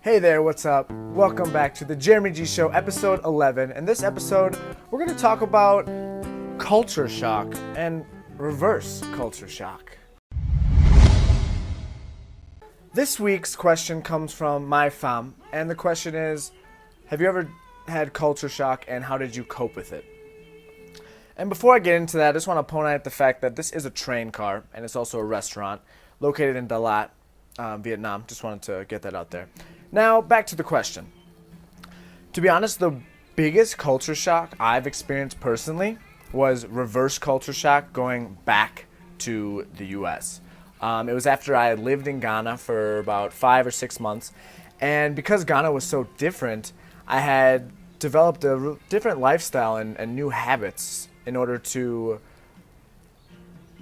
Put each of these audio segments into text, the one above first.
Hey there, what's up? Welcome back to the Jeremy G Show, episode 11. In this episode, we're going to talk about culture shock and reverse culture shock. This week's question comes from my fam, and the question is, have you ever had culture shock and how did you cope with it? And before I get into that, I just want to point out the fact that this is a train car and it's also a restaurant located in Dalat, Vietnam. Just wanted to get that out there. Now, back to the question. To be honest, the biggest culture shock I've experienced personally was reverse culture shock going back to the U.S. It was after I had lived in Ghana for about 5 or 6 months, and because Ghana was so different, I had developed a different lifestyle and new habits in order to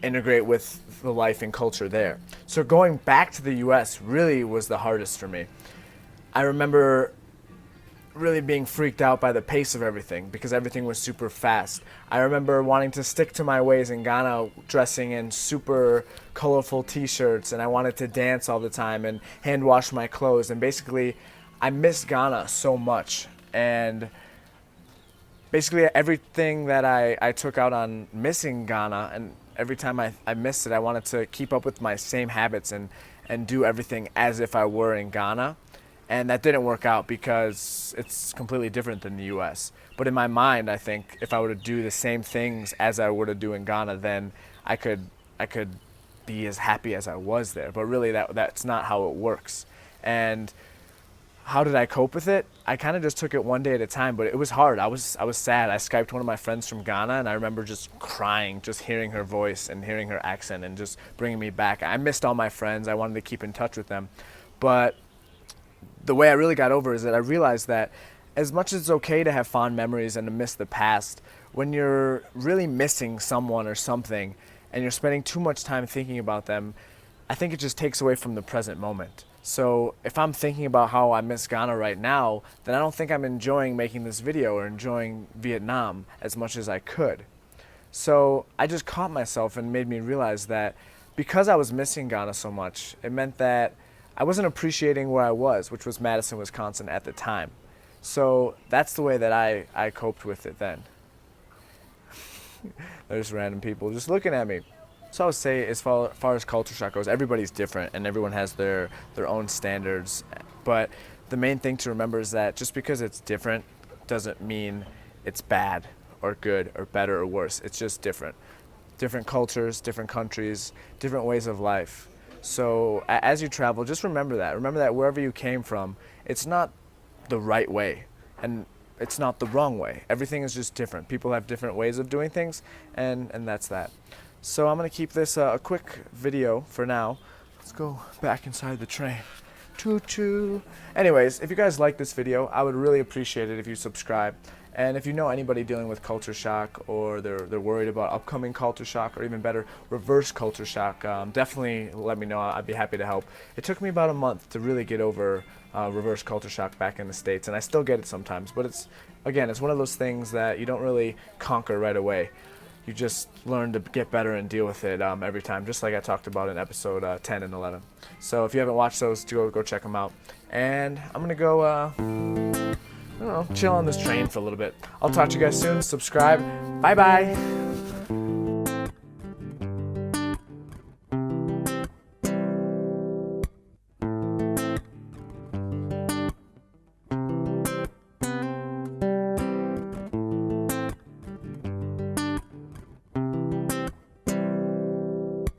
integrate with the life and culture there. So going back to the U.S. really was the hardest for me. I remember really being freaked out by the pace of everything because everything was super fast. I remember wanting to stick to my ways in Ghana, dressing in super colorful t-shirts, and I wanted to dance all the time and hand wash my clothes. And basically, I missed Ghana so much. And basically everything that I took out on missing Ghana, and every time I missed it, I wanted to keep up with my same habits and do everything as if I were in Ghana. And that didn't work out because it's completely different than the U.S. But in my mind, I think if I were to do the same things as I were to do in Ghana, then I could be as happy as I was there. But really, that's not how it works. And how did I cope with it? I kind of just took it one day at a time, but it was hard. I was sad. I Skyped one of my friends from Ghana, and I remember just crying, just hearing her voice and hearing her accent and just bringing me back. I missed all my friends. I wanted to keep in touch with them. But the way I really got over is that I realized that as much as it's okay to have fond memories and to miss the past, when you're really missing someone or something and you're spending too much time thinking about them, I think it just takes away from the present moment. So if I'm thinking about how I miss Ghana right now, then I don't think I'm enjoying making this video or enjoying Vietnam as much as I could. So I just caught myself and made me realize that because I was missing Ghana so much, it meant that I wasn't appreciating where I was, which was Madison, Wisconsin at the time. So that's the way that I coped with it then. There's random people just looking at me. So I would say as far as culture shock goes, everybody's different and everyone has their own standards. But the main thing to remember is that just because it's different doesn't mean it's bad or good or better or worse. It's just different. Different cultures, different countries, different ways of life. So as you travel, just remember that. Remember that wherever you came from, it's not the right way and it's not the wrong way. Everything is just different. People have different ways of doing things, and that's that. So I'm going to keep this a quick video for now. Let's go back inside the train. Choo-choo. Anyways, if you guys like this video, I would really appreciate it if you subscribe. And if you know anybody dealing with culture shock, or they're worried about upcoming culture shock, or even better, reverse culture shock, definitely let me know. I'd be happy to help. It took me about a month to really get over reverse culture shock back in the States, and I still get it sometimes. But it's one of those things that you don't really conquer right away. You just learn to get better and deal with it every time, just like I talked about in episode 10 and 11. So if you haven't watched those, go check them out. And I'm going to go, I don't know, chill on this train for a little bit. I'll talk to you guys soon. Subscribe. Bye-bye.